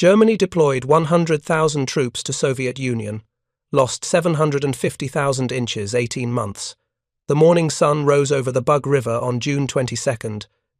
Germany deployed 100,000 troops to Soviet Union, lost 750,000 inches, 18 months. The morning sun rose over the Bug River on June 22,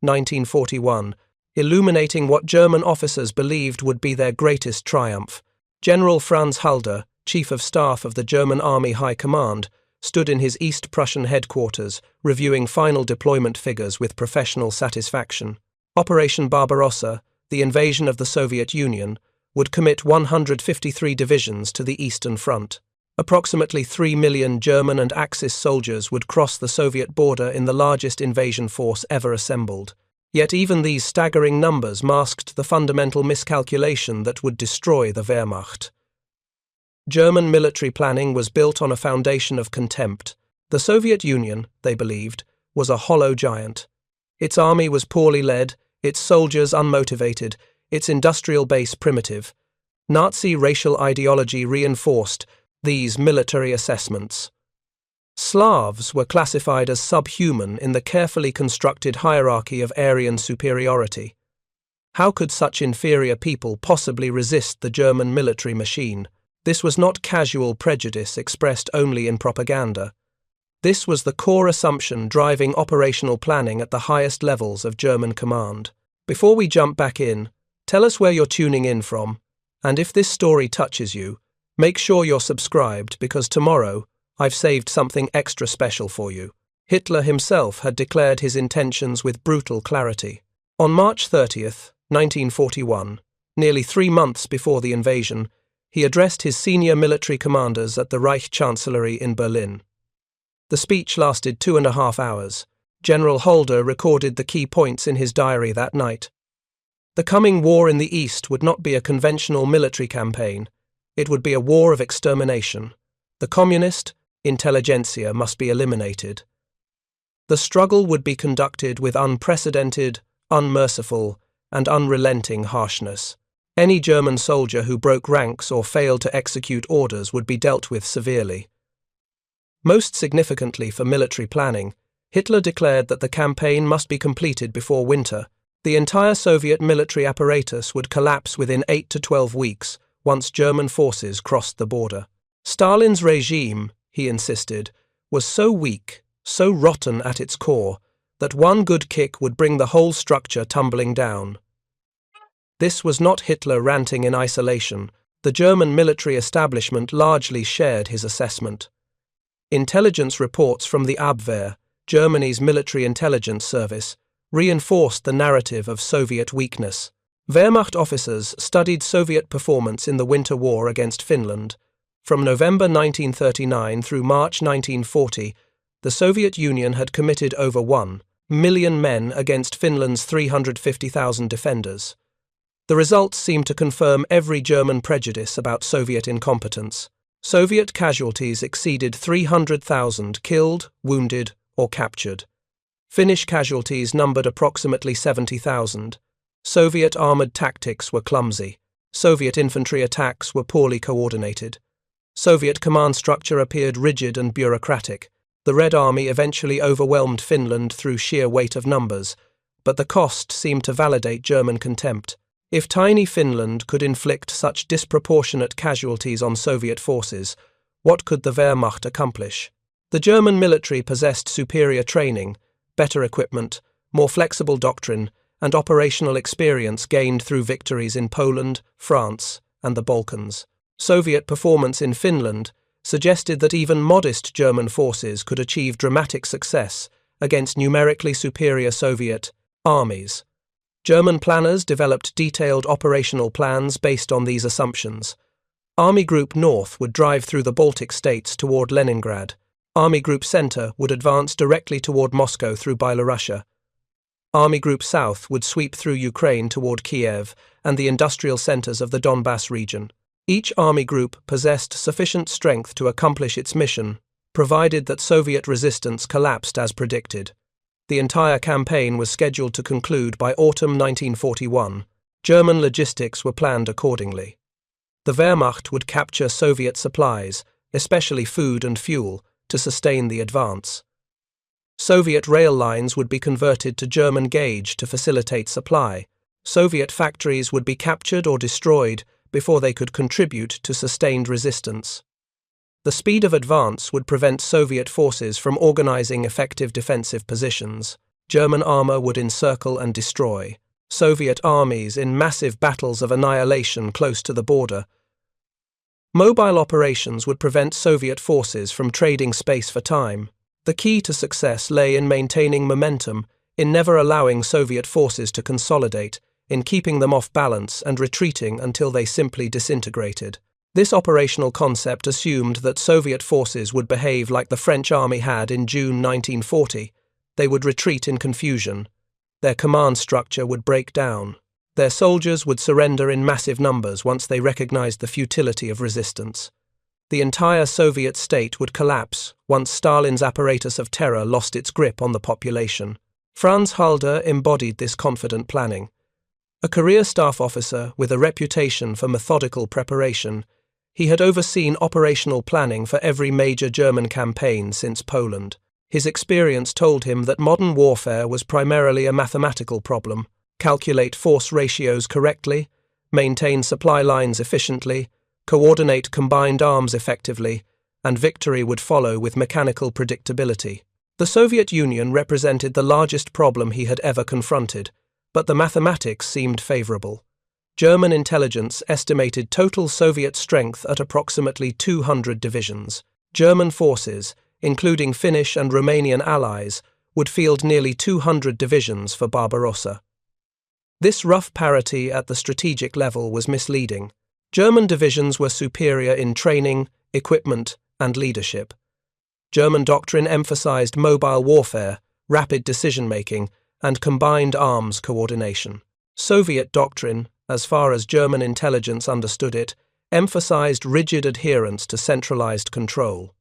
1941, illuminating what German officers believed would be their greatest triumph. General Franz Halder, Chief of Staff of the German Army High Command, stood in his East Prussian headquarters, reviewing final deployment figures with professional satisfaction. Operation Barbarossa, the invasion of the Soviet Union, would commit 153 divisions to the Eastern Front. Approximately 3 million German and Axis soldiers would cross the Soviet border in the largest invasion force ever assembled. Yet even these staggering numbers masked the fundamental miscalculation that would destroy the Wehrmacht. German military planning was built on a foundation of contempt. The Soviet Union, they believed, was a hollow giant. Its army was poorly led, its soldiers unmotivated, its industrial base primitive. Nazi racial ideology reinforced these military assessments. Slavs were classified as subhuman in the carefully constructed hierarchy of Aryan superiority. How could such inferior people possibly resist the German military machine? This was not casual prejudice expressed only in propaganda. This was the core assumption driving operational planning at the highest levels of German command. Before we jump back in, tell us where you're tuning in from, and if this story touches you, make sure you're subscribed because tomorrow I've saved something extra special for you. Hitler himself had declared his intentions with brutal clarity. On March 30th, 1941, nearly 3 months before the invasion, he addressed his senior military commanders at the Reich Chancellery in Berlin. The speech lasted 2.5 hours. General Halder recorded the key points in his diary that night. The coming war in the East would not be a conventional military campaign. It would be a war of extermination. The communist intelligentsia must be eliminated. The struggle would be conducted with unprecedented, unmerciful, and unrelenting harshness. Any German soldier who broke ranks or failed to execute orders would be dealt with severely. Most significantly for military planning, Hitler declared that the campaign must be completed before winter. The entire Soviet military apparatus would collapse within 8 to 12 weeks once German forces crossed the border. Stalin's regime, he insisted, was so weak, so rotten at its core, that one good kick would bring the whole structure tumbling down. This was not Hitler ranting in isolation. The German military establishment largely shared his assessment. Intelligence reports from the Abwehr, Germany's military intelligence service, reinforced the narrative of Soviet weakness. Wehrmacht officers studied Soviet performance in the Winter War against Finland. From November 1939 through March 1940, the Soviet Union had committed over 1 million men against Finland's 350,000 defenders. The results seemed to confirm every German prejudice about Soviet incompetence. Soviet casualties exceeded 300,000 killed, wounded, or captured. Finnish casualties numbered approximately 70,000. Soviet armored tactics were clumsy. Soviet infantry attacks were poorly coordinated. Soviet command structure appeared rigid and bureaucratic. The Red Army eventually overwhelmed Finland through sheer weight of numbers, but the cost seemed to validate German contempt. If tiny Finland could inflict such disproportionate casualties on Soviet forces, what could the Wehrmacht accomplish? The German military possessed superior training, better equipment, more flexible doctrine, and operational experience gained through victories in Poland, France, and the Balkans. Soviet performance in Finland suggested that even modest German forces could achieve dramatic success against numerically superior Soviet armies. German planners developed detailed operational plans based on these assumptions. Army Group North would drive through the Baltic states toward Leningrad. Army Group Center would advance directly toward Moscow through Byelorussian. Army Group South would sweep through Ukraine toward Kiev and the industrial centers of the Donbass region. Each army group possessed sufficient strength to accomplish its mission, provided that Soviet resistance collapsed as predicted. The entire campaign was scheduled to conclude by autumn 1941. German logistics were planned accordingly. The Wehrmacht would capture Soviet supplies, especially food and fuel, to sustain the advance. Soviet rail lines would be converted to German gauge to facilitate supply. Soviet factories would be captured or destroyed before they could contribute to sustained resistance. The speed of advance would prevent Soviet forces from organizing effective defensive positions. German armor would encircle and destroy Soviet armies in massive battles of annihilation close to the border. Mobile operations would prevent Soviet forces from trading space for time. The key to success lay in maintaining momentum, in never allowing Soviet forces to consolidate, in keeping them off balance and retreating until they simply disintegrated. This operational concept assumed that Soviet forces would behave like the French army had in June 1940. They would retreat in confusion. Their command structure would break down. Their soldiers would surrender in massive numbers once they recognized the futility of resistance. The entire Soviet state would collapse once Stalin's apparatus of terror lost its grip on the population. Franz Halder embodied this confident planning. A career staff officer with a reputation for methodical preparation, he had overseen operational planning for every major German campaign since Poland. His experience told him that modern warfare was primarily a mathematical problem: calculate force ratios correctly, maintain supply lines efficiently, coordinate combined arms effectively, and victory would follow with mechanical predictability. The Soviet Union represented the largest problem he had ever confronted, but the mathematics seemed favorable. German intelligence estimated total Soviet strength at approximately 200 divisions. German forces, including Finnish and Romanian allies, would field nearly 200 divisions for Barbarossa. This rough parity at the strategic level was misleading. German divisions were superior in training, equipment, and leadership. German doctrine emphasized mobile warfare, rapid decision-making, and combined arms coordination. Soviet doctrine, as far as German intelligence understood it, emphasized rigid adherence to centralized control.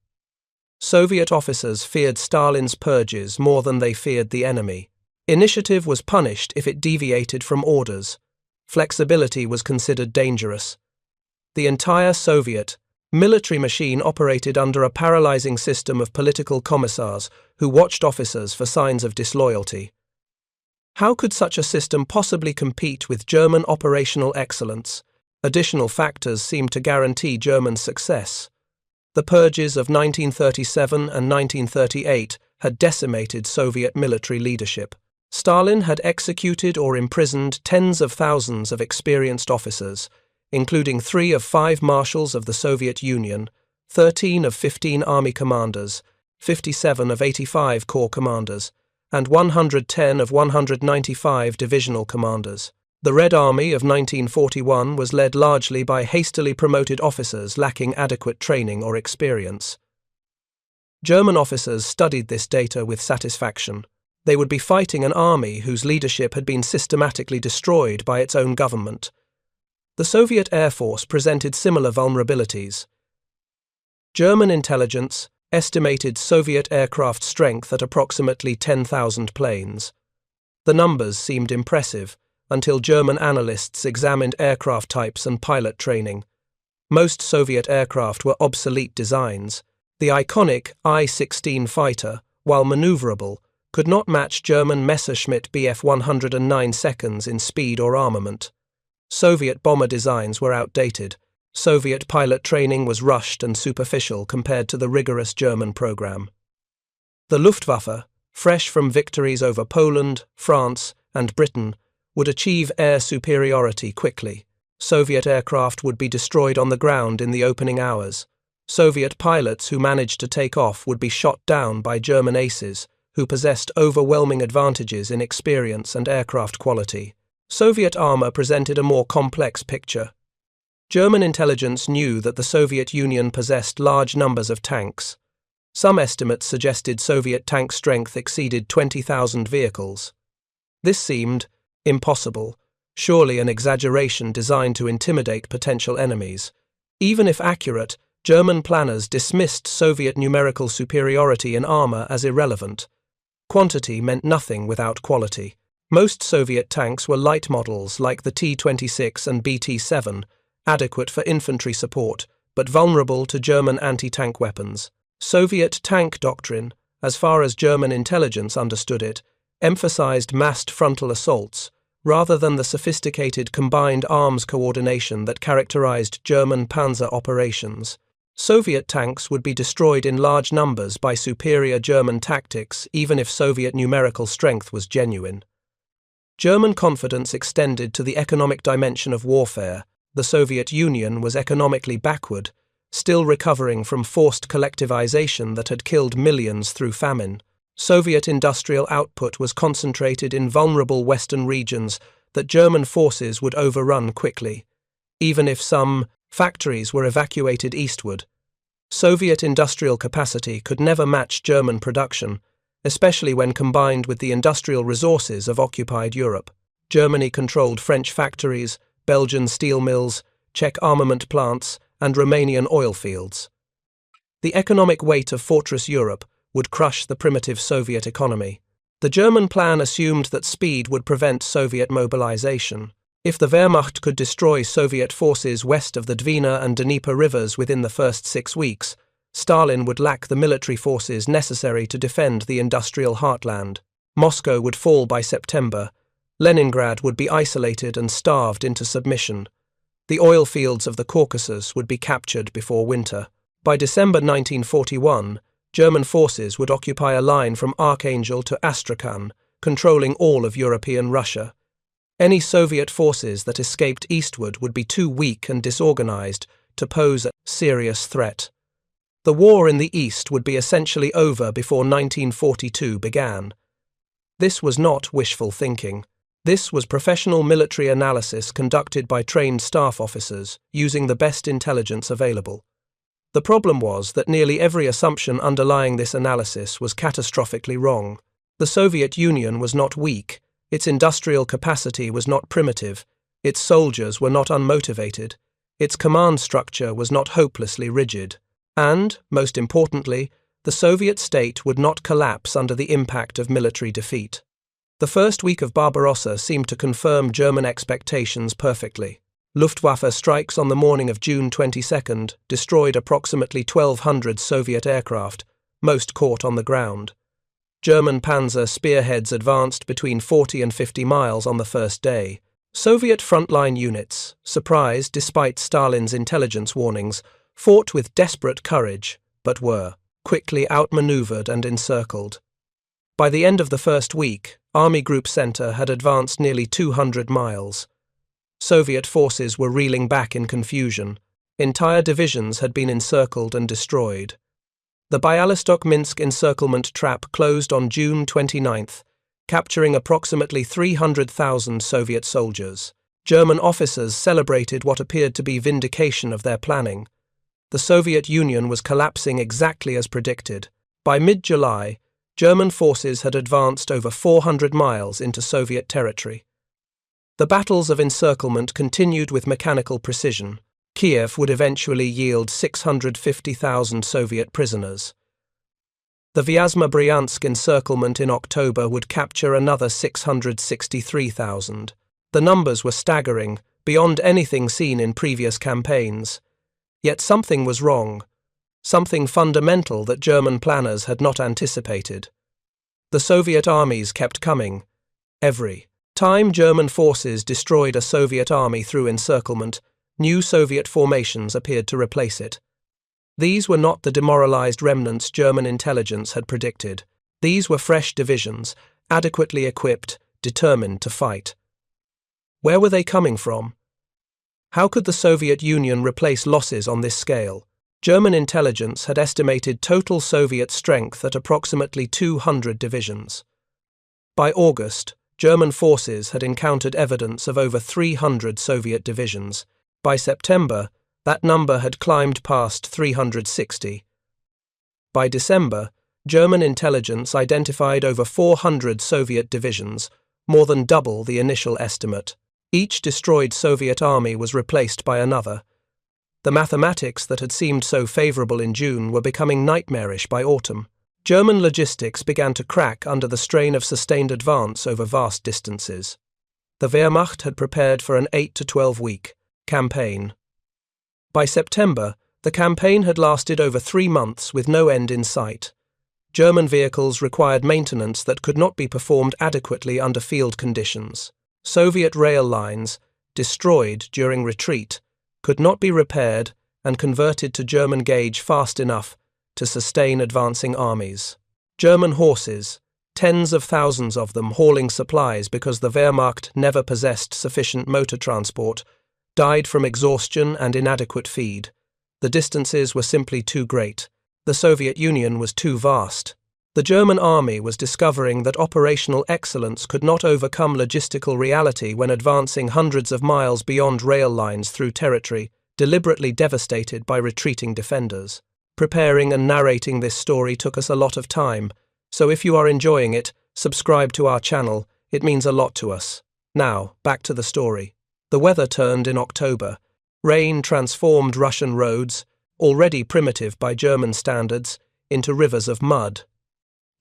Soviet officers feared Stalin's purges more than they feared the enemy. Initiative was punished if it deviated from orders. Flexibility was considered dangerous. The entire Soviet military machine operated under a paralyzing system of political commissars who watched officers for signs of disloyalty. How could such a system possibly compete with German operational excellence? Additional factors seemed to guarantee German success. The purges of 1937 and 1938 had decimated Soviet military leadership. Stalin had executed or imprisoned tens of thousands of experienced officers, including 3 of 5 marshals of the Soviet Union, 13 of 15 army commanders, 57 of 85 corps commanders, and 110 of 195 divisional commanders. The Red Army of 1941 was led largely by hastily promoted officers lacking adequate training or experience. German officers studied this data with satisfaction. They would be fighting an army whose leadership had been systematically destroyed by its own government. The Soviet Air Force presented similar vulnerabilities. German intelligence estimated Soviet aircraft strength at approximately 10,000 planes. The numbers seemed impressive until German analysts examined aircraft types and pilot training. Most Soviet aircraft were obsolete designs. The iconic I-16 fighter, while maneuverable, could not match German Messerschmitt Bf 109 seconds in speed or armament. Soviet bomber designs were outdated. Soviet pilot training was rushed and superficial compared to the rigorous German program. The Luftwaffe, fresh from victories over Poland, France, and Britain, would achieve air superiority quickly. Soviet aircraft would be destroyed on the ground in the opening hours. Soviet pilots who managed to take off would be shot down by German aces, who possessed overwhelming advantages in experience and aircraft quality. Soviet armor presented a more complex picture. German intelligence knew that the Soviet Union possessed large numbers of tanks. Some estimates suggested Soviet tank strength exceeded 20,000 vehicles. This seemed impossible, surely an exaggeration designed to intimidate potential enemies. Even if accurate, German planners dismissed Soviet numerical superiority in armor as irrelevant. Quantity meant nothing without quality. Most Soviet tanks were light models like the T-26 and BT-7, adequate for infantry support, but vulnerable to German anti-tank weapons. Soviet tank doctrine, as far as German intelligence understood it, emphasized massed frontal assaults, rather than the sophisticated combined arms coordination that characterized German panzer operations. Soviet tanks would be destroyed in large numbers by superior German tactics, even if Soviet numerical strength was genuine. German confidence extended to the economic dimension of warfare. The Soviet Union was economically backward, still recovering from forced collectivization that had killed millions through famine. Soviet industrial output was concentrated in vulnerable Western regions that German forces would overrun quickly, even if some factories were evacuated eastward. Soviet industrial capacity could never match German production, especially when combined with the industrial resources of occupied Europe. Germany controlled French factories, Belgian steel mills, Czech armament plants, and Romanian oil fields. The economic weight of Fortress Europe would crush the primitive Soviet economy. The German plan assumed that speed would prevent Soviet mobilization. If the Wehrmacht could destroy Soviet forces west of the Dwina and Dnieper rivers within the first 6 weeks, Stalin would lack the military forces necessary to defend the industrial heartland. Moscow would fall by September. Leningrad would be isolated and starved into submission. The oil fields of the Caucasus would be captured before winter. By December 1941, German forces would occupy a line from Archangel to Astrakhan, controlling all of European Russia. Any Soviet forces that escaped eastward would be too weak and disorganized to pose a serious threat. The war in the East would be essentially over before 1942 began. This was not wishful thinking. This was professional military analysis conducted by trained staff officers, using the best intelligence available. The problem was that nearly every assumption underlying this analysis was catastrophically wrong. The Soviet Union was not weak, its industrial capacity was not primitive, its soldiers were not unmotivated, its command structure was not hopelessly rigid. And, most importantly, the Soviet state would not collapse under the impact of military defeat. The first week of Barbarossa seemed to confirm German expectations perfectly. Luftwaffe strikes on the morning of June 22 destroyed approximately 1,200 Soviet aircraft, most caught on the ground. German panzer spearheads advanced between 40 and 50 miles on the first day. Soviet frontline units, surprised despite Stalin's intelligence warnings, fought with desperate courage, but were quickly outmaneuvered and encircled. By the end of the first week, Army Group Center had advanced nearly 200 miles. Soviet forces were reeling back in confusion. Entire divisions had been encircled and destroyed. The Bialystok-Minsk encirclement trap closed on June 29, capturing approximately 300,000 Soviet soldiers. German officers celebrated what appeared to be vindication of their planning. The Soviet Union was collapsing exactly as predicted. By mid-July, German forces had advanced over 400 miles into Soviet territory. The battles of encirclement continued with mechanical precision. Kiev would eventually yield 650,000 Soviet prisoners. The Vyazma-Bryansk encirclement in October would capture another 663,000. The numbers were staggering, beyond anything seen in previous campaigns. Yet something was wrong. Something fundamental that German planners had not anticipated. The Soviet armies kept coming. Every time German forces destroyed a Soviet army through encirclement, new Soviet formations appeared to replace it. These were not the demoralized remnants German intelligence had predicted. These were fresh divisions, adequately equipped, determined to fight. Where were they coming from? How could the Soviet Union replace losses on this scale? German intelligence had estimated total Soviet strength at approximately 200 divisions. By August, German forces had encountered evidence of over 300 Soviet divisions. By September, that number had climbed past 360. By December, German intelligence identified over 400 Soviet divisions, more than double the initial estimate. Each destroyed Soviet army was replaced by another. The mathematics that had seemed so favorable in June were becoming nightmarish by autumn. German logistics began to crack under the strain of sustained advance over vast distances. The Wehrmacht had prepared for an 8 to 12 week campaign. By September, the campaign had lasted over 3 months with no end in sight. German vehicles required maintenance that could not be performed adequately under field conditions. Soviet rail lines, destroyed during retreat, could not be repaired and converted to German gauge fast enough to sustain advancing armies. German horses, tens of thousands of them hauling supplies because the Wehrmacht never possessed sufficient motor transport, died from exhaustion and inadequate feed. The distances were simply too great. The Soviet Union was too vast. The German army was discovering that operational excellence could not overcome logistical reality when advancing hundreds of miles beyond rail lines through territory deliberately devastated by retreating defenders. Preparing and narrating this story took us a lot of time, so if you are enjoying it, subscribe to our channel, it means a lot to us. Now, back to the story. The weather turned in October. Rain transformed Russian roads, already primitive by German standards, into rivers of mud.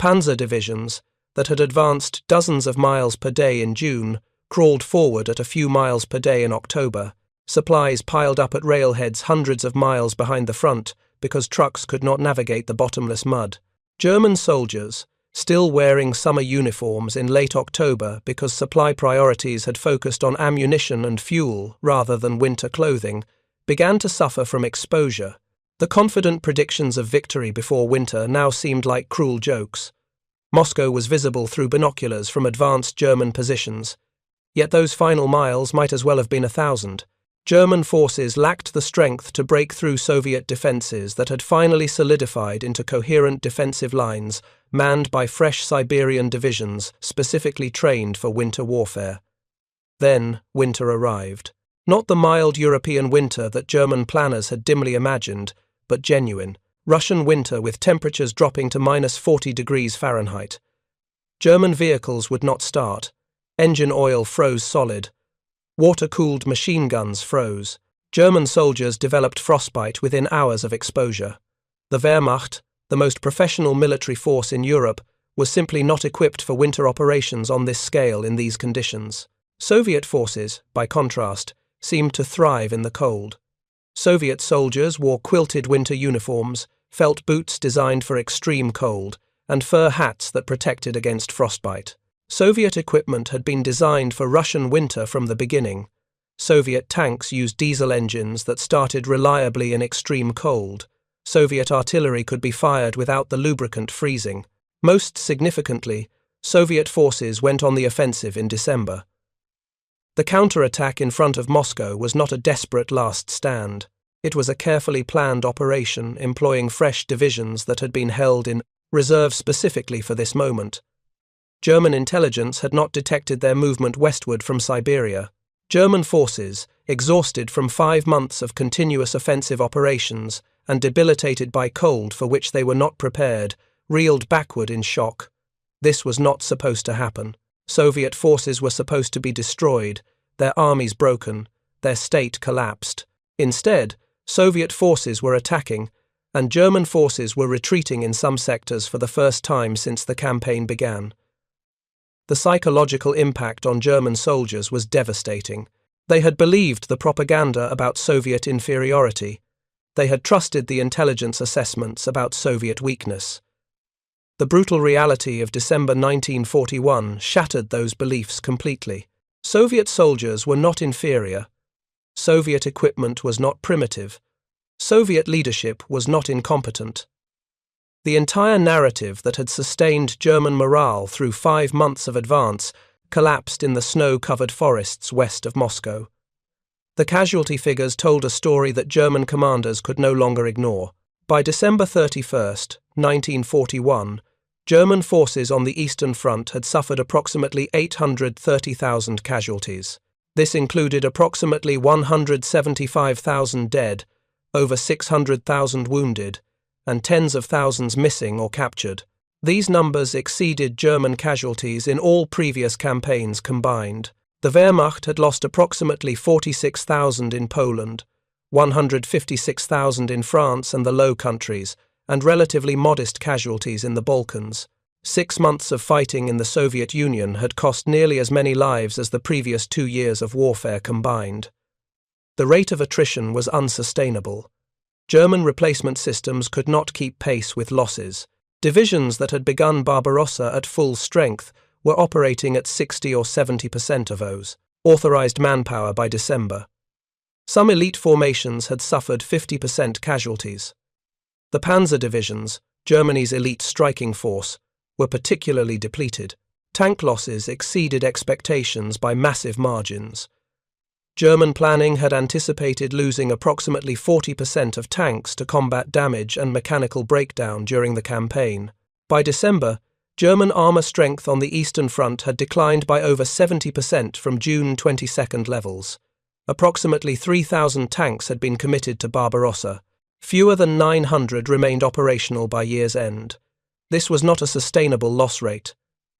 Panzer divisions, that had advanced dozens of miles per day in June, crawled forward at a few miles per day in October. Supplies piled up at railheads hundreds of miles behind the front because trucks could not navigate the bottomless mud. German soldiers, still wearing summer uniforms in late October because supply priorities had focused on ammunition and fuel rather than winter clothing, began to suffer from exposure. The confident predictions of victory before winter now seemed like cruel jokes. Moscow was visible through binoculars from advanced German positions. Yet those final miles might as well have been 1,000. German forces lacked the strength to break through Soviet defenses that had finally solidified into coherent defensive lines manned by fresh Siberian divisions specifically trained for winter warfare. Then winter arrived. Not the mild European winter that German planners had dimly imagined, but genuine, Russian winter with temperatures dropping to -40 degrees Fahrenheit. German vehicles would not start. Engine oil froze solid. Water-cooled machine guns froze. German soldiers developed frostbite within hours of exposure. The Wehrmacht, the most professional military force in Europe, was simply not equipped for winter operations on this scale in these conditions. Soviet forces, by contrast, seemed to thrive in the cold. Soviet soldiers wore quilted winter uniforms, felt boots designed for extreme cold, and fur hats that protected against frostbite. Soviet equipment had been designed for Russian winter from the beginning. Soviet tanks used diesel engines that started reliably in extreme cold. Soviet artillery could be fired without the lubricant freezing. Most significantly, Soviet forces went on the offensive in December. The counterattack in front of Moscow was not a desperate last stand. It was a carefully planned operation employing fresh divisions that had been held in reserve specifically for this moment. German intelligence had not detected their movement westward from Siberia. German forces, exhausted from 5 months of continuous offensive operations and debilitated by cold for which they were not prepared, reeled backward in shock. This was not supposed to happen. Soviet forces were supposed to be destroyed, their armies broken, their state collapsed. Instead, Soviet forces were attacking, and German forces were retreating in some sectors for the first time since the campaign began. The psychological impact on German soldiers was devastating. They had believed the propaganda about Soviet inferiority. They had trusted the intelligence assessments about Soviet weakness. The brutal reality of December 1941 shattered those beliefs completely. Soviet soldiers were not inferior. Soviet equipment was not primitive. Soviet leadership was not incompetent. The entire narrative that had sustained German morale through 5 months of advance collapsed in the snow-covered forests west of Moscow. The casualty figures told a story that German commanders could no longer ignore. By December 31, 1941, German forces on the Eastern Front had suffered approximately 830,000 casualties. This included approximately 175,000 dead, over 600,000 wounded, and tens of thousands missing or captured. These numbers exceeded German casualties in all previous campaigns combined. The Wehrmacht had lost approximately 46,000 in Poland, 156,000 in France and the Low Countries, and relatively modest casualties in the Balkans. 6 months of fighting in the Soviet Union had cost nearly as many lives as the previous 2 years of warfare combined. The rate of attrition was unsustainable. German replacement systems could not keep pace with losses. Divisions that had begun Barbarossa at full strength were operating at 60 or 70% of O's authorized manpower by December. Some elite formations had suffered 50% casualties. The Panzer divisions, Germany's elite striking force, were particularly depleted. Tank losses exceeded expectations by massive margins. German planning had anticipated losing approximately 40% of tanks to combat damage and mechanical breakdown during the campaign. By December, German armour strength on the Eastern Front had declined by over 70% from June 22 levels. Approximately 3,000 tanks had been committed to Barbarossa. Fewer than 900 remained operational by year's end. This was not a sustainable loss rate.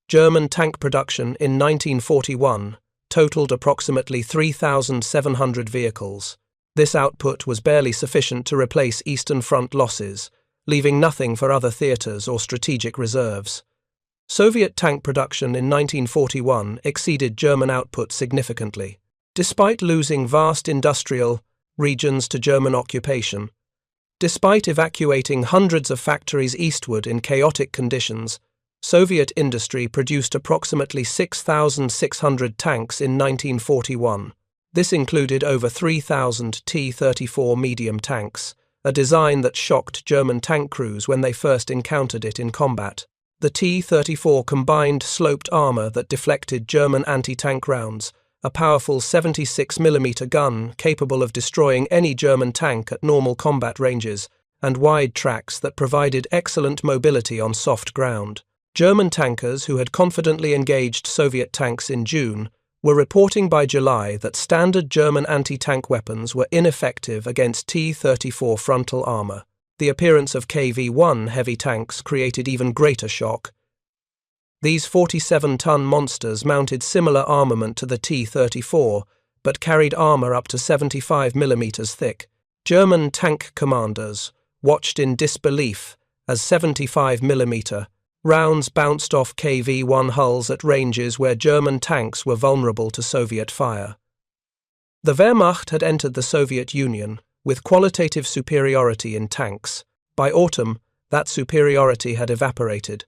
German tank production in 1941 totaled approximately 3,700 vehicles. This output was barely sufficient to replace Eastern Front losses, leaving nothing for other theatres or strategic reserves. Soviet tank production in 1941 exceeded German output significantly. Despite losing vast industrial regions to German occupation, despite evacuating hundreds of factories eastward in chaotic conditions, Soviet industry produced approximately 6,600 tanks in 1941. This included over 3,000 T-34 medium tanks, a design that shocked German tank crews when they first encountered it in combat. The T-34 combined sloped armour that deflected German anti-tank rounds, a powerful 76mm gun capable of destroying any German tank at normal combat ranges, and wide tracks that provided excellent mobility on soft ground. German tankers who had confidently engaged Soviet tanks in June were reporting by July that standard German anti-tank weapons were ineffective against T-34 frontal armour. The appearance of KV-1 heavy tanks created even greater shock. These 47-ton monsters mounted similar armament to the T-34, but carried armour up to 75mm thick. German tank commanders watched in disbelief as 75mm rounds bounced off KV-1 hulls at ranges where German tanks were vulnerable to Soviet fire. The Wehrmacht had entered the Soviet Union with qualitative superiority in tanks. By autumn, that superiority had evaporated.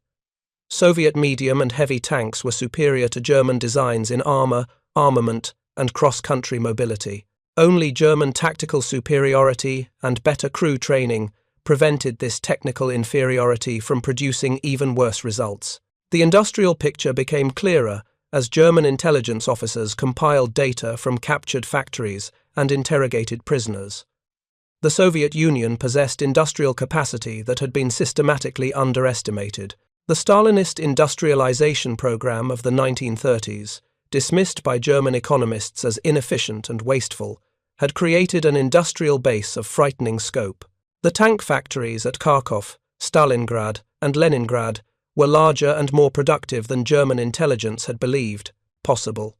Soviet medium and heavy tanks were superior to German designs in armour, armament, and cross-country mobility. Only German tactical superiority and better crew training prevented this technical inferiority from producing even worse results. The industrial picture became clearer as German intelligence officers compiled data from captured factories and interrogated prisoners. The Soviet Union possessed industrial capacity that had been systematically underestimated. The Stalinist industrialization program of the 1930s, dismissed by German economists as inefficient and wasteful, had created an industrial base of frightening scope. The tank factories at Kharkov, Stalingrad, and Leningrad were larger and more productive than German intelligence had believed possible.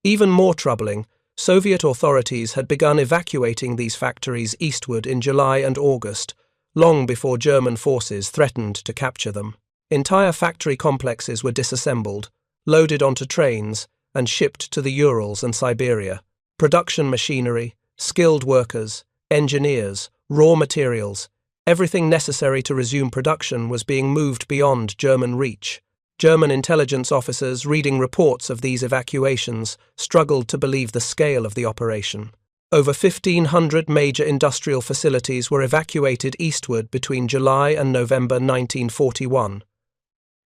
Even more troubling, Soviet authorities had begun evacuating these factories eastward in July and August, long before German forces threatened to capture them. Entire factory complexes were disassembled, loaded onto trains, and shipped to the Urals and Siberia. Production machinery, skilled workers, engineers, raw materials, everything necessary to resume production was being moved beyond German reach. German intelligence officers reading reports of these evacuations struggled to believe the scale of the operation. Over 1,500 major industrial facilities were evacuated eastward between July and November 1941.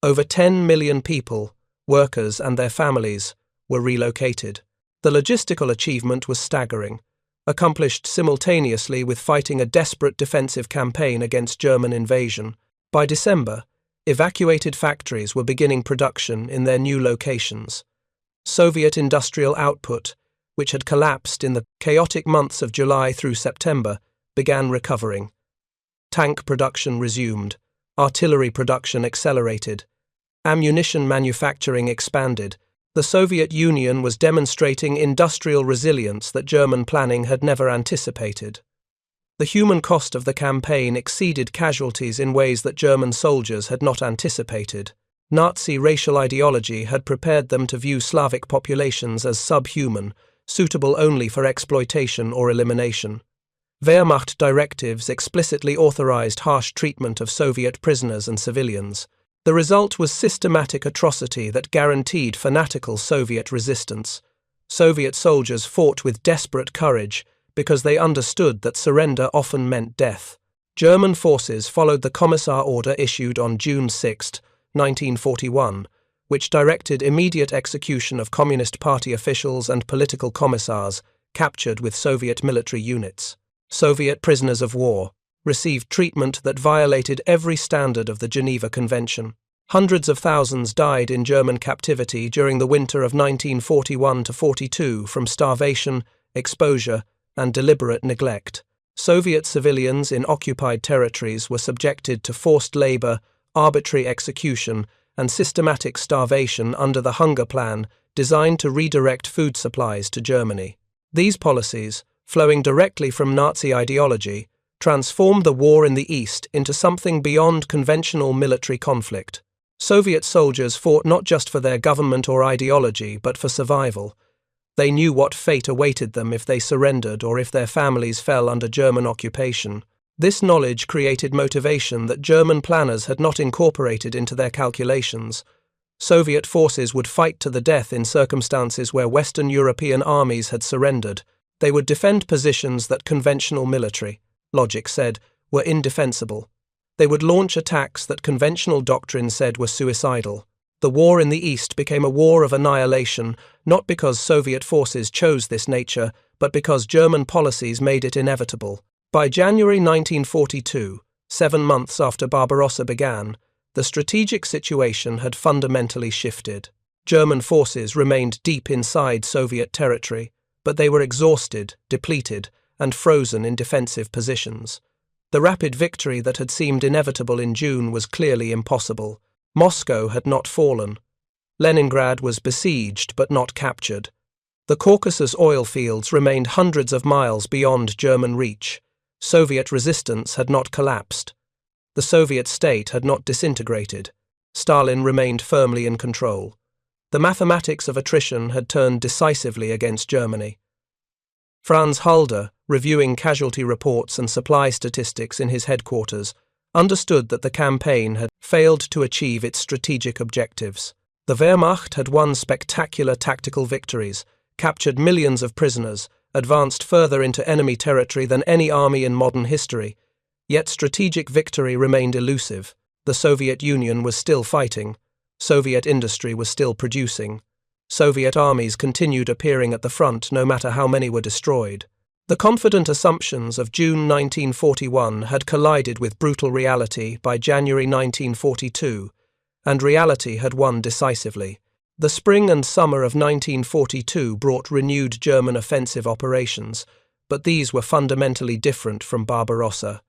Over 10 million people, workers and their families, were relocated. The logistical achievement was staggering, accomplished simultaneously with fighting a desperate defensive campaign against German invasion. By December, evacuated factories were beginning production in their new locations. Soviet industrial output, which had collapsed in the chaotic months of July through September, began recovering. Tank production resumed, artillery production accelerated, ammunition manufacturing expanded. The Soviet Union was demonstrating industrial resilience that German planning had never anticipated. The human cost of the campaign exceeded casualties in ways that German soldiers had not anticipated. Nazi racial ideology had prepared them to view Slavic populations as subhuman, suitable only for exploitation or elimination. Wehrmacht directives explicitly authorized harsh treatment of Soviet prisoners and civilians. The result was systematic atrocity that guaranteed fanatical Soviet resistance. Soviet soldiers fought with desperate courage because they understood that surrender often meant death. German forces followed the Commissar order issued on June 6, 1941, which directed immediate execution of Communist Party officials and political commissars captured with Soviet military units. Soviet prisoners of war received treatment that violated every standard of the Geneva Convention. Hundreds of thousands died in German captivity during the winter of 1941–42 from starvation, exposure, and deliberate neglect. Soviet civilians in occupied territories were subjected to forced labor, arbitrary execution, and systematic starvation under the Hunger Plan designed to redirect food supplies to Germany. These policies, flowing directly from Nazi ideology, transformed the war in the East into something beyond conventional military conflict. Soviet soldiers fought not just for their government or ideology, but for survival. They knew what fate awaited them if they surrendered or if their families fell under German occupation. This knowledge created motivation that German planners had not incorporated into their calculations. Soviet forces would fight to the death in circumstances where Western European armies had surrendered. They would defend positions that conventional military logic said were indefensible. They would launch attacks that conventional doctrine said were suicidal. The war in the East became a war of annihilation, not because Soviet forces chose this nature, but because German policies made it inevitable. By January 1942, 7 months after Barbarossa began, the strategic situation had fundamentally shifted. German forces remained deep inside Soviet territory, but they were exhausted, depleted, and frozen in defensive positions. The rapid victory that had seemed inevitable in June was clearly impossible. Moscow had not fallen. Leningrad was besieged but not captured. The Caucasus oil fields remained hundreds of miles beyond German reach. Soviet resistance had not collapsed. The Soviet state had not disintegrated. Stalin remained firmly in control. The mathematics of attrition had turned decisively against Germany. Franz Halder, reviewing casualty reports and supply statistics in his headquarters, understood that the campaign had failed to achieve its strategic objectives. The Wehrmacht had won spectacular tactical victories, captured millions of prisoners, advanced further into enemy territory than any army in modern history. Yet strategic victory remained elusive. The Soviet Union was still fighting. Soviet industry was still producing. Soviet armies continued appearing at the front no matter how many were destroyed. The confident assumptions of June 1941 had collided with brutal reality by January 1942, and reality had won decisively. The spring and summer of 1942 brought renewed German offensive operations, but these were fundamentally different from Barbarossa.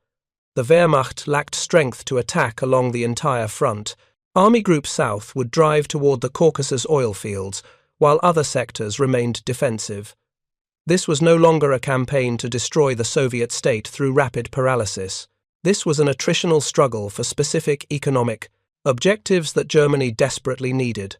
The Wehrmacht lacked strength to attack along the entire front. Army Group South would drive toward the Caucasus oil fields, while other sectors remained defensive. This was no longer a campaign to destroy the Soviet state through rapid paralysis. This was an attritional struggle for specific economic objectives that Germany desperately needed.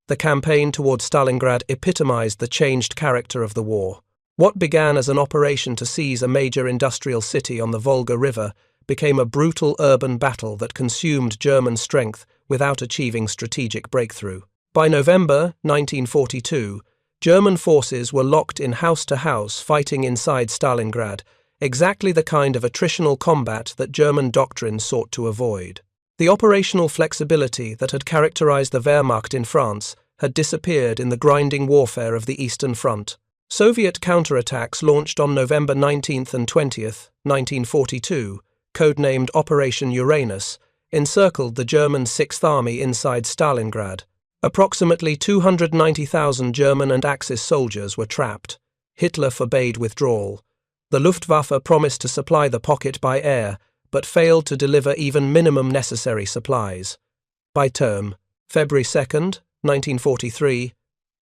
The campaign toward Stalingrad epitomized the changed character of the war. What began as an operation to seize a major industrial city on the Volga River became a brutal urban battle that consumed German strength without achieving strategic breakthrough. By November 1942, German forces were locked in house-to-house fighting inside Stalingrad, exactly the kind of attritional combat that German doctrine sought to avoid. The operational flexibility that had characterized the Wehrmacht in France had disappeared in the grinding warfare of the Eastern Front. Soviet counterattacks launched on November 19th and 20th, 1942, codenamed Operation Uranus, encircled the German Sixth Army inside Stalingrad. Approximately 290,000 German and Axis soldiers were trapped. Hitler forbade withdrawal. The Luftwaffe promised to supply the pocket by air, but failed to deliver even minimum necessary supplies. By term, February 2nd, 1943,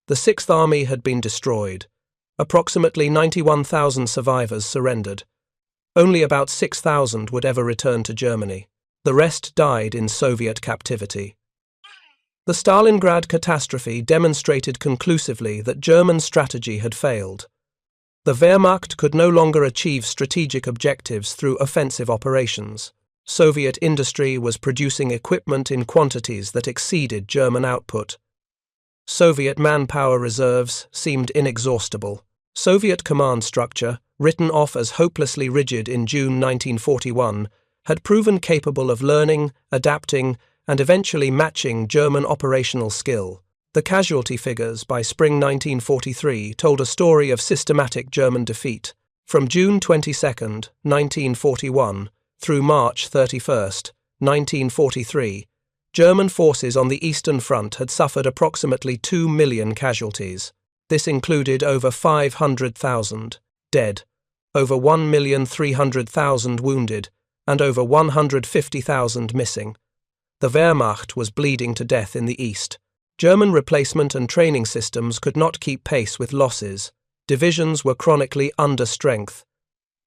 the Sixth Army had been destroyed. Approximately 91,000 survivors surrendered. Only about 6,000 would ever return to Germany. The rest died in Soviet captivity. The Stalingrad catastrophe demonstrated conclusively that German strategy had failed. The Wehrmacht could no longer achieve strategic objectives through offensive operations. Soviet industry was producing equipment in quantities that exceeded German output. Soviet manpower reserves seemed inexhaustible. Soviet command structure, written off as hopelessly rigid in June 1941, had proven capable of learning, adapting, and eventually matching German operational skill. The casualty figures by spring 1943 told a story of systematic German defeat. From June 22, 1941, through March 31, 1943, German forces on the Eastern Front had suffered approximately 2 million casualties. This included over 500,000 dead, over 1,300,000 wounded, and over 150,000 missing. The Wehrmacht was bleeding to death in the East. German replacement and training systems could not keep pace with losses. Divisions were chronically under strength.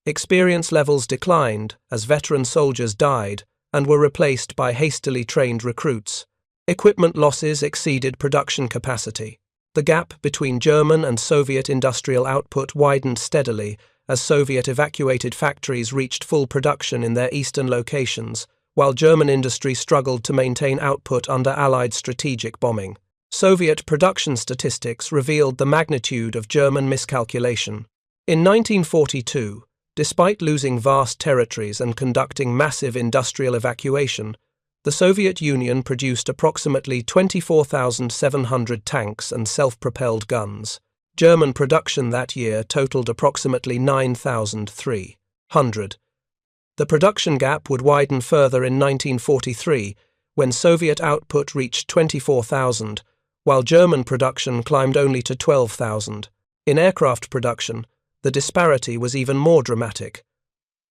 Experience levels declined as veteran soldiers died and were replaced by hastily trained recruits. Equipment losses exceeded production capacity. The gap between German and Soviet industrial output widened steadily as Soviet evacuated factories reached full production in their eastern locations, while German industry struggled to maintain output under Allied strategic bombing. Soviet production statistics revealed the magnitude of German miscalculation. In 1942, despite losing vast territories and conducting massive industrial evacuation, the Soviet Union produced approximately 24,700 tanks and self-propelled guns. German production that year totaled approximately 9,300. The production gap would widen further in 1943, when Soviet output reached 24,000, while German production climbed only to 12,000. In aircraft production, the disparity was even more dramatic.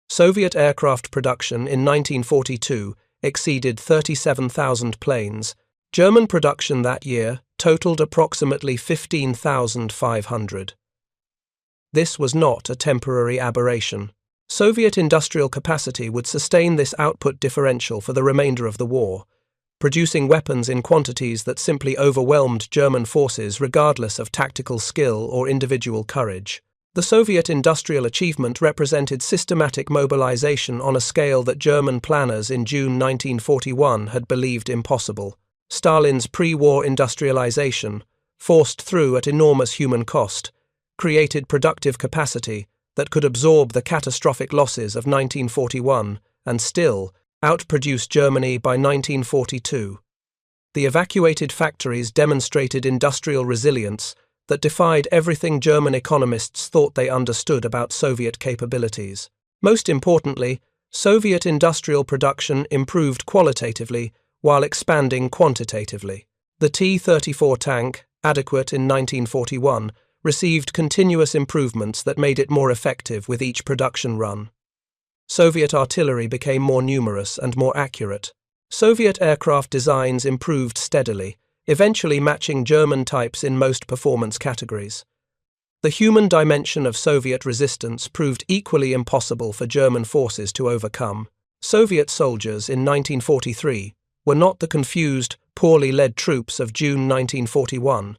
Soviet aircraft production in 1942 exceeded 37,000 planes. German production that year totaled approximately 15,500. This was not a temporary aberration. Soviet industrial capacity would sustain this output differential for the remainder of the war, producing weapons in quantities that simply overwhelmed German forces regardless of tactical skill or individual courage. The Soviet industrial achievement represented systematic mobilization on a scale that German planners in June 1941 had believed impossible. Stalin's pre-war industrialization, forced through at enormous human cost, created productive capacity that could absorb the catastrophic losses of 1941 and still outproduce Germany by 1942. The evacuated factories demonstrated industrial resilience that defied everything German economists thought they understood about Soviet capabilities. Most importantly, Soviet industrial production improved qualitatively while expanding quantitatively. The T-34 tank, adequate in 1941, received continuous improvements that made it more effective with each production run. Soviet artillery became more numerous and more accurate. Soviet aircraft designs improved steadily, eventually matching German types in most performance categories. The human dimension of Soviet resistance proved equally impossible for German forces to overcome. Soviet soldiers in 1943 were not the confused, poorly led troops of June 1941.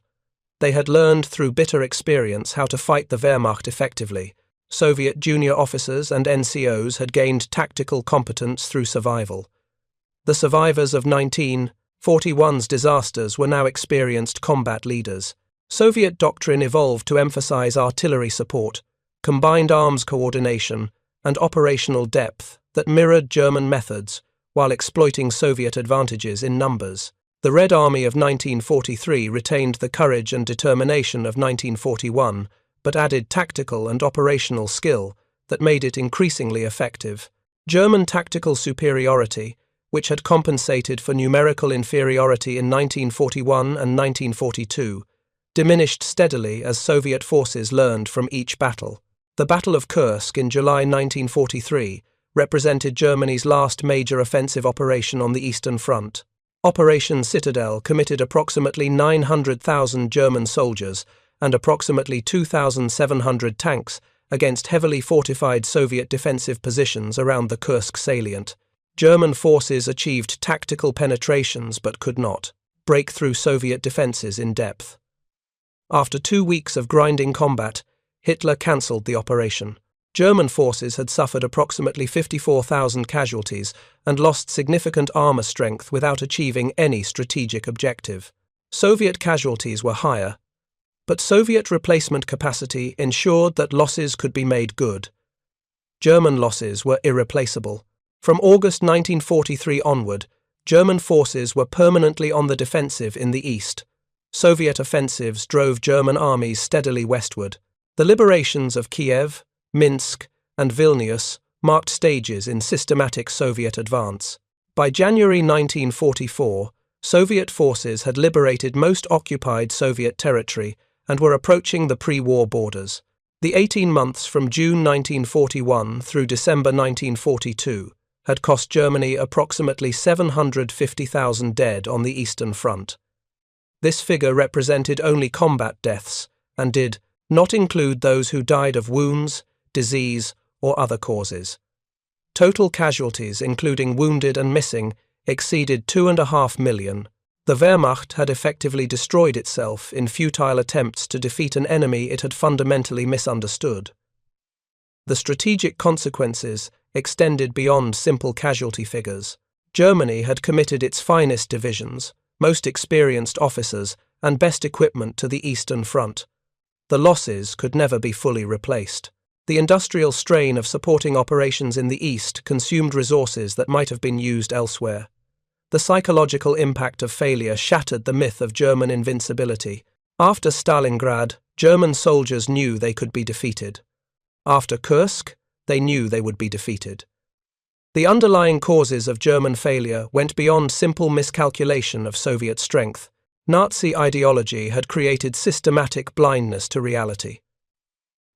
They had learned through bitter experience how to fight the Wehrmacht effectively. Soviet junior officers and NCOs had gained tactical competence through survival. The survivors of 1941's disasters were now experienced combat leaders. Soviet doctrine evolved to emphasize artillery support, combined arms coordination, and operational depth that mirrored German methods while exploiting Soviet advantages in numbers. The Red Army of 1943 retained the courage and determination of 1941, but added tactical and operational skill that made it increasingly effective. German tactical superiority, which had compensated for numerical inferiority in 1941 and 1942, diminished steadily as Soviet forces learned from each battle. The Battle of Kursk in July 1943 represented Germany's last major offensive operation on the Eastern Front. Operation Citadel committed approximately 900,000 German soldiers and approximately 2,700 tanks against heavily fortified Soviet defensive positions around the Kursk salient. German forces achieved tactical penetrations but could not break through Soviet defenses in depth. After 2 weeks of grinding combat, Hitler cancelled the operation. German forces had suffered approximately 54,000 casualties and lost significant armor strength without achieving any strategic objective. Soviet casualties were higher, but Soviet replacement capacity ensured that losses could be made good. German losses were irreplaceable. From August 1943 onward, German forces were permanently on the defensive in the east. Soviet offensives drove German armies steadily westward. The liberations of Kiev, Minsk, and Vilnius marked stages in systematic Soviet advance. By January 1944, Soviet forces had liberated most occupied Soviet territory and were approaching the pre-war borders. The 18 months from June 1941 through December 1942 had cost Germany approximately 750,000 dead on the Eastern Front. This figure represented only combat deaths and did not include those who died of wounds, disease, or other causes. Total casualties, including wounded and missing, exceeded 2.5 million. The Wehrmacht had effectively destroyed itself in futile attempts to defeat an enemy it had fundamentally misunderstood. The strategic consequences extended beyond simple casualty figures. Germany had committed its finest divisions, most experienced officers, and best equipment to the Eastern Front. The losses could never be fully replaced. The industrial strain of supporting operations in the East consumed resources that might have been used elsewhere. The psychological impact of failure shattered the myth of German invincibility. After Stalingrad, German soldiers knew they could be defeated. After Kursk, they knew they would be defeated. The underlying causes of German failure went beyond simple miscalculation of Soviet strength. Nazi ideology had created systematic blindness to reality.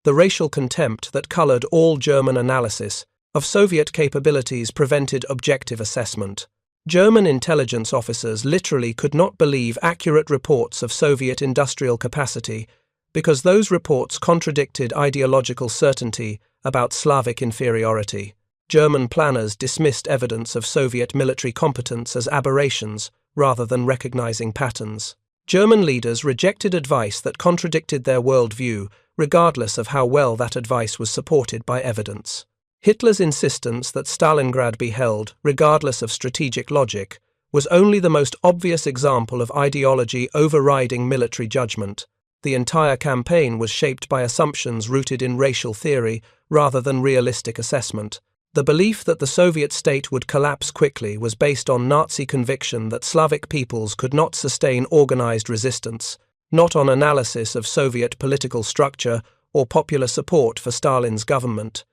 The racial contempt that colored all German analysis of Soviet capabilities prevented objective assessment. German intelligence officers literally could not believe accurate reports of Soviet industrial capacity because those reports contradicted ideological certainty about Slavic inferiority. German planners dismissed evidence of Soviet military competence as aberrations rather than recognizing patterns. German leaders rejected advice that contradicted their worldview, regardless of how well that advice was supported by evidence. Hitler's insistence that Stalingrad be held, regardless of strategic logic, was only the most obvious example of ideology overriding military judgment. The entire campaign was shaped by assumptions rooted in racial theory rather than realistic assessment. The belief that the Soviet state would collapse quickly was based on Nazi conviction that Slavic peoples could not sustain organized resistance, not on analysis of Soviet political structure or popular support for Stalin's government.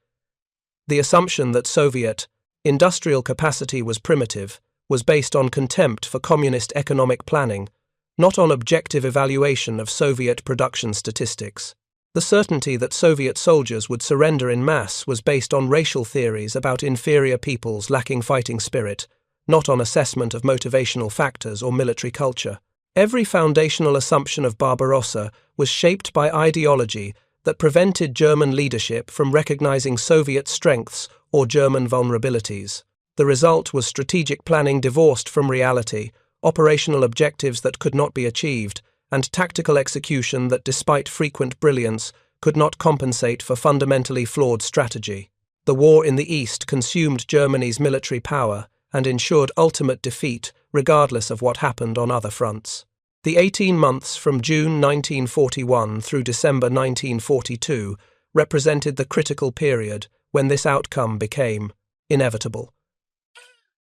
The assumption that Soviet industrial capacity was primitive was based on contempt for communist economic planning, not on objective evaluation of Soviet production statistics. The certainty that Soviet soldiers would surrender in mass was based on racial theories about inferior peoples lacking fighting spirit, not on assessment of motivational factors or military culture. Every foundational assumption of Barbarossa was shaped by ideology that prevented German leadership from recognizing Soviet strengths or German vulnerabilities. The result was strategic planning divorced from reality, operational objectives that could not be achieved, and tactical execution that, despite frequent brilliance, could not compensate for fundamentally flawed strategy. The war in the East consumed Germany's military power and ensured ultimate defeat regardless of what happened on other fronts. The 18 months from June 1941 through December 1942 represented the critical period when this outcome became inevitable.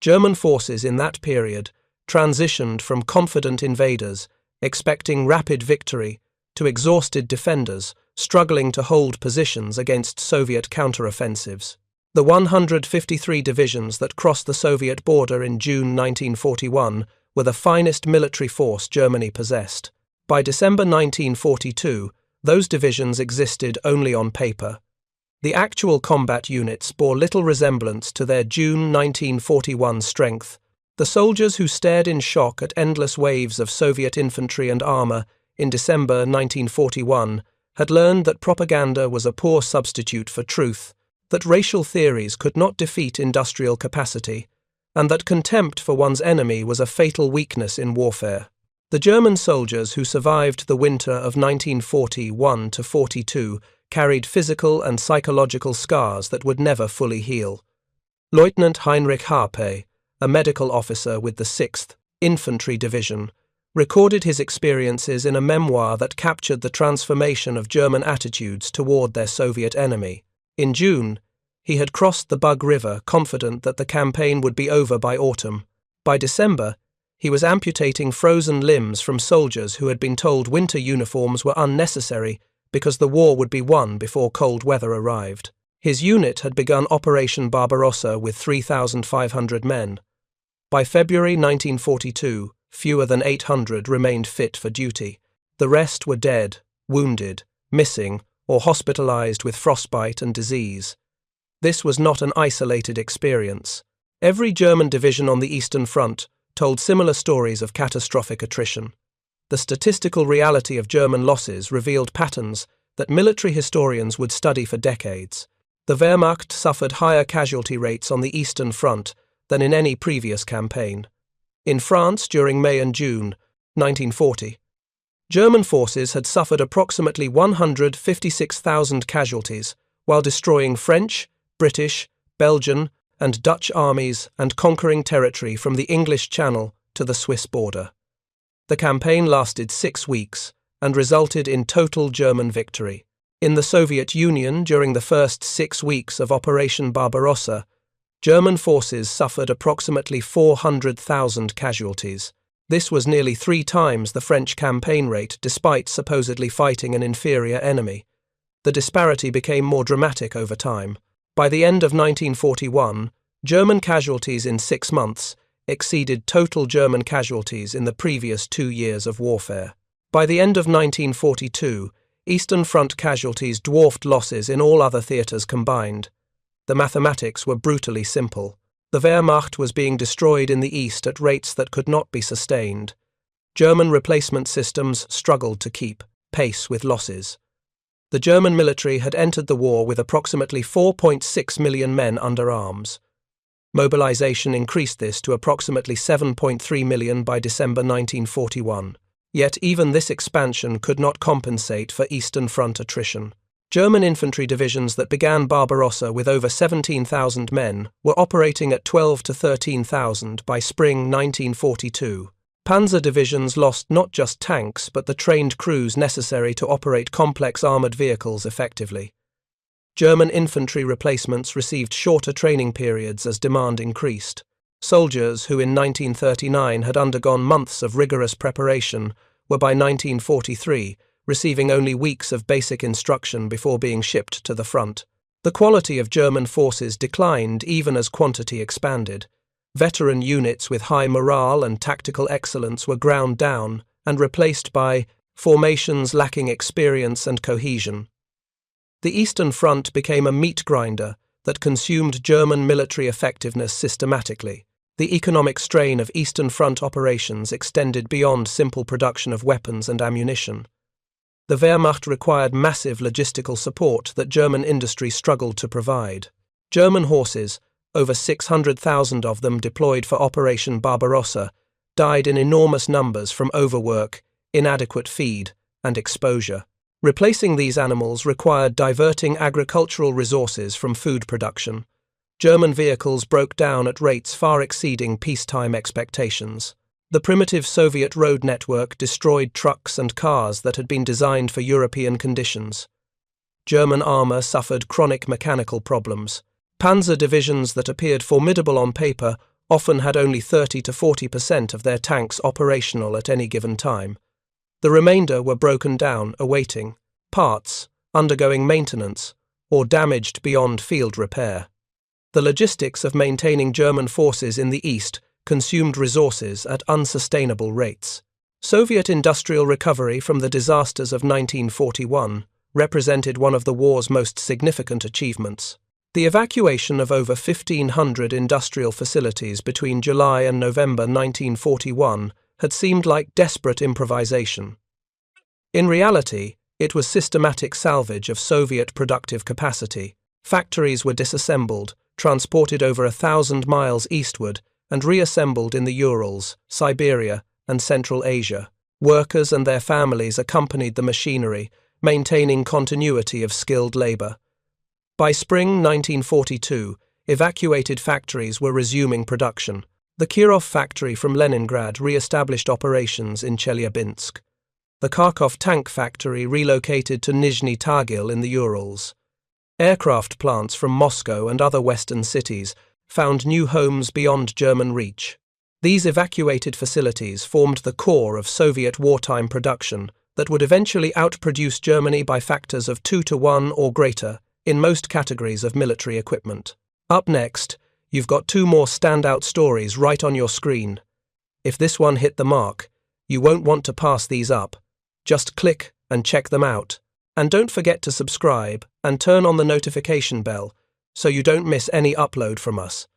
German forces in that period transitioned from confident invaders, expecting rapid victory, to exhausted defenders, struggling to hold positions against Soviet counteroffensives. The 153 divisions that crossed the Soviet border in June 1941 were the finest military force Germany possessed. By December 1942, those divisions existed only on paper. The actual combat units bore little resemblance to their June 1941 strength. The soldiers who stared in shock at endless waves of Soviet infantry and armor in December 1941 had learned that propaganda was a poor substitute for truth, that racial theories could not defeat industrial capacity, and that contempt for one's enemy was a fatal weakness in warfare. The German soldiers who survived the winter of 1941-42 carried physical and psychological scars that would never fully heal. Lieutenant Heinrich Harpe, a medical officer with the 6th Infantry Division, recorded his experiences in a memoir that captured the transformation of German attitudes toward their Soviet enemy. In June, he had crossed the Bug River, confident that the campaign would be over by autumn. By December, he was amputating frozen limbs from soldiers who had been told winter uniforms were unnecessary because the war would be won before cold weather arrived. His unit had begun Operation Barbarossa with 3,500 men. By February 1942, fewer than 800 remained fit for duty. The rest were dead, wounded, missing, or hospitalized with frostbite and disease. This was not an isolated experience. Every German division on the Eastern Front told similar stories of catastrophic attrition. The statistical reality of German losses revealed patterns that military historians would study for decades. The Wehrmacht suffered higher casualty rates on the Eastern Front than in any previous campaign. In France, during May and June 1940, German forces had suffered approximately 156,000 casualties while destroying French, British, Belgian, and Dutch armies and conquering territory from the English Channel to the Swiss border. The campaign lasted 6 weeks and resulted in total German victory. In the Soviet Union, during the first 6 weeks of Operation Barbarossa, German forces suffered approximately 400,000 casualties. This was nearly 3 times the French campaign rate, despite supposedly fighting an inferior enemy. The disparity became more dramatic over time. By the end of 1941, German casualties in 6 months exceeded total German casualties in the previous 2 years of warfare. By the end of 1942, Eastern Front casualties dwarfed losses in all other theatres combined. The mathematics were brutally simple. The Wehrmacht was being destroyed in the East at rates that could not be sustained. German replacement systems struggled to keep pace with losses. The German military had entered the war with approximately 4.6 million men under arms. Mobilization increased this to approximately 7.3 million by December 1941. Yet even this expansion could not compensate for Eastern Front attrition. German infantry divisions that began Barbarossa with over 17,000 men were operating at 12 to 13,000 by spring 1942. Panzer divisions lost not just tanks but the trained crews necessary to operate complex armoured vehicles effectively. German infantry replacements received shorter training periods as demand increased. Soldiers who in 1939 had undergone months of rigorous preparation were by 1943 receiving only weeks of basic instruction before being shipped to the front. The quality of German forces declined even as quantity expanded. Veteran units with high morale and tactical excellence were ground down and replaced by formations lacking experience and cohesion. The Eastern Front became a meat grinder that consumed German military effectiveness systematically. The economic strain of Eastern Front operations extended beyond simple production of weapons and ammunition. The Wehrmacht required massive logistical support that German industry struggled to provide. German horses, over 600,000 of them deployed for Operation Barbarossa, died in enormous numbers from overwork, inadequate feed, and exposure. Replacing these animals required diverting agricultural resources from food production. German vehicles broke down at rates far exceeding peacetime expectations. The primitive Soviet road network destroyed trucks and cars that had been designed for European conditions. German armour suffered chronic mechanical problems. Panzer divisions that appeared formidable on paper often had only 30 to 40% of their tanks operational at any given time. The remainder were broken down, awaiting parts, undergoing maintenance, or damaged beyond field repair. The logistics of maintaining German forces in the East consumed resources at unsustainable rates. Soviet industrial recovery from the disasters of 1941 represented one of the war's most significant achievements. The evacuation of over 1,500 industrial facilities between July and November 1941 had seemed like desperate improvisation. In reality, it was systematic salvage of Soviet productive capacity. Factories were disassembled, transported over 1,000 miles eastward, and reassembled in the Urals, Siberia, and Central Asia. Workers and their families accompanied the machinery, maintaining continuity of skilled labor. By spring 1942, evacuated factories were resuming production. The Kirov factory from Leningrad re-established operations in Chelyabinsk. The Kharkov tank factory relocated to Nizhny Tagil in the Urals. Aircraft plants from Moscow and other western cities found new homes beyond German reach. These evacuated facilities formed the core of Soviet wartime production that would eventually outproduce Germany by factors of 2 to 1 or greater in most categories of military equipment. Up next, you've got 2 more standout stories right on your screen. If this one hit the mark, you won't want to pass these up. Just click and check them out. And don't forget to subscribe and turn on the notification bell so you don't miss any upload from us.